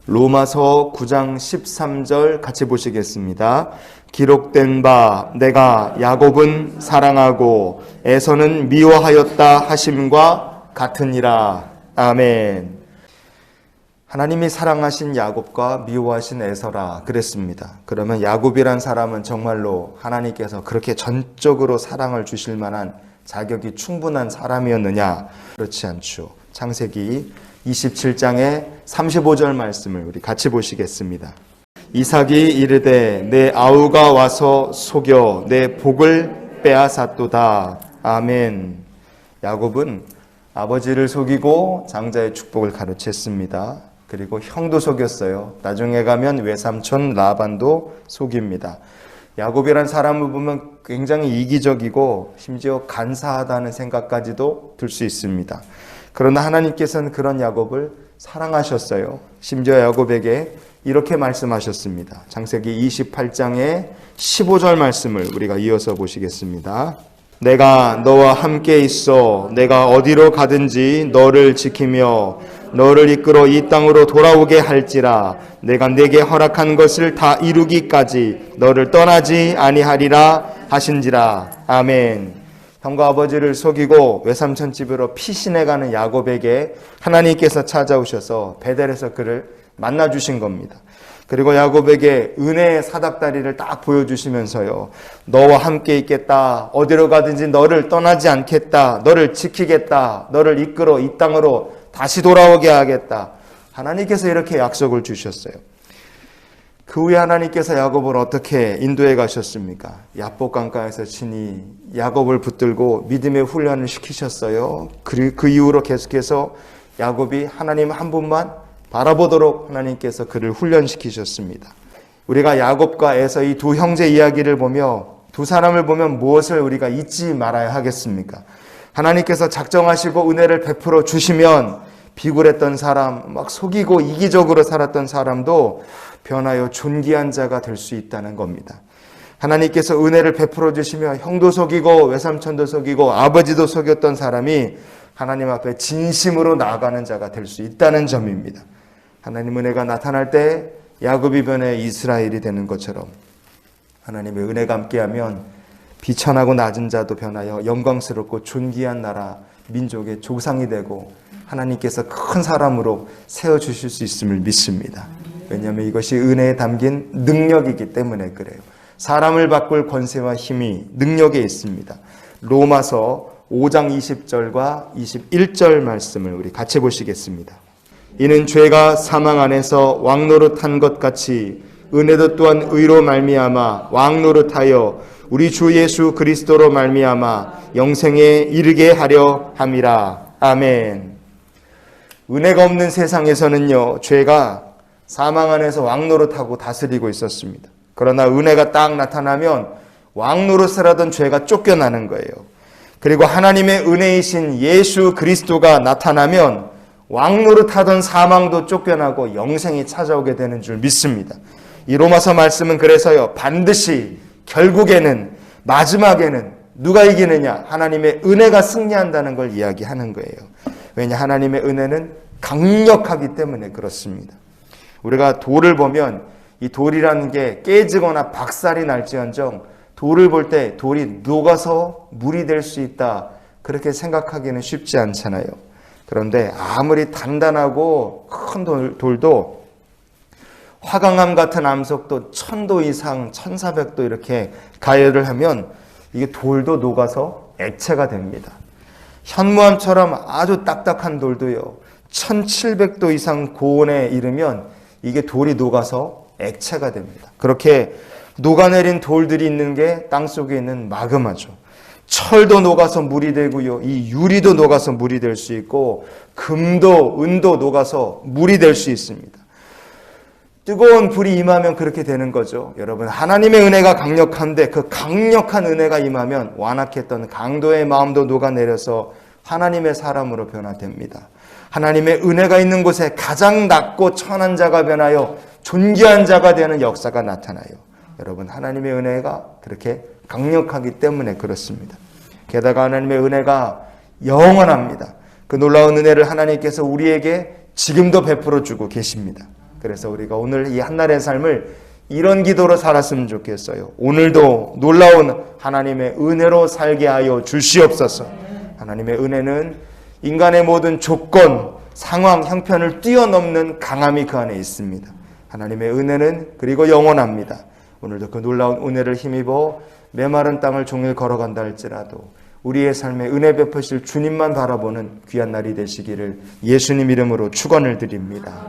로마서 9장 13절 같이 보시겠습니다. 기록된 바 내가 야곱은 사랑하고 에서는 미워하였다 하심과 같으니라. 아멘. 하나님이 사랑하신 야곱과 미워하신 에서라 그랬습니다. 그러면 야곱이란 사람은 정말로 하나님께서 그렇게 전적으로 사랑을 주실 만한 자격이 충분한 사람이었느냐? 그렇지 않죠. 창세기 27장의 35절 말씀을 우리 같이 보시겠습니다. 이삭이 이르되 내 아우가 와서 속여 내 복을 빼앗았도다. 아멘. 야곱은 아버지를 속이고 장자의 축복을 가로챘습니다. 그리고 형도 속였어요. 나중에 가면 외삼촌 라반도 속입니다. 야곱이란 사람을 보면 굉장히 이기적이고 심지어 간사하다는 생각까지도 들 수 있습니다. 그러나 하나님께서는 그런 야곱을 사랑하셨어요. 심지어 야곱에게 이렇게 말씀하셨습니다. 창세기 28장의 15절 말씀을 우리가 이어서 보시겠습니다. 내가 너와 함께 있어 내가 어디로 가든지 너를 지키며 너를 이끌어 이 땅으로 돌아오게 할지라 내가 내게 허락한 것을 다 이루기까지 너를 떠나지 아니하리라 하신지라. 아멘. 형과 아버지를 속이고 외삼촌 집으로 피신해가는 야곱에게 하나님께서 찾아오셔서 베델에서 그를 만나주신 겁니다. 그리고 야곱에게 은혜의 사닥다리를 딱 보여주시면서요. 너와 함께 있겠다. 어디로 가든지 너를 떠나지 않겠다. 너를 지키겠다. 너를 이끌어 이 땅으로 다시 돌아오게 하겠다. 하나님께서 이렇게 약속을 주셨어요. 그 후에 하나님께서 야곱을 어떻게 인도해 가셨습니까? 야복 강가에서 친히 야곱을 붙들고 믿음의 훈련을 시키셨어요. 그 이후로 계속해서 야곱이 하나님 한 분만 바라보도록 하나님께서 그를 훈련시키셨습니다. 우리가 야곱과 에서 이 두 형제 이야기를 보며 두 사람을 보면 무엇을 우리가 잊지 말아야 하겠습니까? 하나님께서 작정하시고 은혜를 베풀어 주시면 비굴했던 사람, 막 속이고 이기적으로 살았던 사람도 변하여 존귀한 자가 될 수 있다는 겁니다. 하나님께서 은혜를 베풀어 주시며 형도 속이고 외삼촌도 속이고 아버지도 속였던 사람이 하나님 앞에 진심으로 나아가는 자가 될 수 있다는 점입니다. 하나님 은혜가 나타날 때 야곱이 변해 이스라엘이 되는 것처럼 하나님의 은혜가 함께하면 비천하고 낮은 자도 변하여 영광스럽고 존귀한 나라 민족의 조상이 되고 하나님께서 큰 사람으로 세워주실 수 있음을 믿습니다. 왜냐하면 이것이 은혜에 담긴 능력이기 때문에 그래요. 사람을 바꿀 권세와 힘이 능력에 있습니다. 로마서 5장 20절과 21절 말씀을 우리 같이 보시겠습니다. 이는 죄가 사망 안에서 왕노릇한 것 같이 은혜도 또한 의로 말미암아 왕노릇하여 우리 주 예수 그리스도로 말미암아 영생에 이르게 하려 함이라. 아멘. 은혜가 없는 세상에서는요, 죄가 사망 안에서 왕노릇하고 다스리고 있었습니다. 그러나 은혜가 딱 나타나면 왕노릇을 하던 죄가 쫓겨나는 거예요. 그리고 하나님의 은혜이신 예수 그리스도가 나타나면 왕노릇하던 사망도 쫓겨나고 영생이 찾아오게 되는 줄 믿습니다. 이 로마서 말씀은 그래서요, 반드시 결국에는 마지막에는 누가 이기느냐? 하나님의 은혜가 승리한다는 걸 이야기하는 거예요. 왜냐? 하나님의 은혜는 강력하기 때문에 그렇습니다. 우리가 돌을 보면 이 돌이라는 게 깨지거나 박살이 날지언정 돌을 볼 때 돌이 녹아서 물이 될 수 있다, 그렇게 생각하기는 쉽지 않잖아요. 그런데 아무리 단단하고 큰 돌도 화강암 같은 암석도 1000도 이상 1400도 이렇게 가열을 하면 이게 돌도 녹아서 액체가 됩니다. 현무암처럼 아주 딱딱한 돌도요, 1700도 이상 고온에 이르면 이게 돌이 녹아서 액체가 됩니다. 그렇게 녹아내린 돌들이 있는 게 땅속에 있는 마그마죠. 철도 녹아서 물이 되고요, 이 유리도 녹아서 물이 될 수 있고 금도 은도 녹아서 물이 될 수 있습니다. 뜨거운 불이 임하면 그렇게 되는 거죠. 여러분, 하나님의 은혜가 강력한데 그 강력한 은혜가 임하면 완악했던 강도의 마음도 녹아내려서 하나님의 사람으로 변화됩니다. 하나님의 은혜가 있는 곳에 가장 낮고 천한 자가 변하여 존귀한 자가 되는 역사가 나타나요. 여러분, 하나님의 은혜가 그렇게 강력하기 때문에 그렇습니다. 게다가 하나님의 은혜가 영원합니다. 그 놀라운 은혜를 하나님께서 우리에게 지금도 베풀어 주고 계십니다. 그래서 우리가 오늘 이 한날의 삶을 이런 기도로 살았으면 좋겠어요. 오늘도 놀라운 하나님의 은혜로 살게 하여 주시옵소서. 하나님의 은혜는 인간의 모든 조건, 상황, 형편을 뛰어넘는 강함이 그 안에 있습니다. 하나님의 은혜는 그리고 영원합니다. 오늘도 그 놀라운 은혜를 힘입어 메마른 땅을 종일 걸어간다 할지라도 우리의 삶에 은혜 베푸실 주님만 바라보는 귀한 날이 되시기를 예수님 이름으로 축원을 드립니다.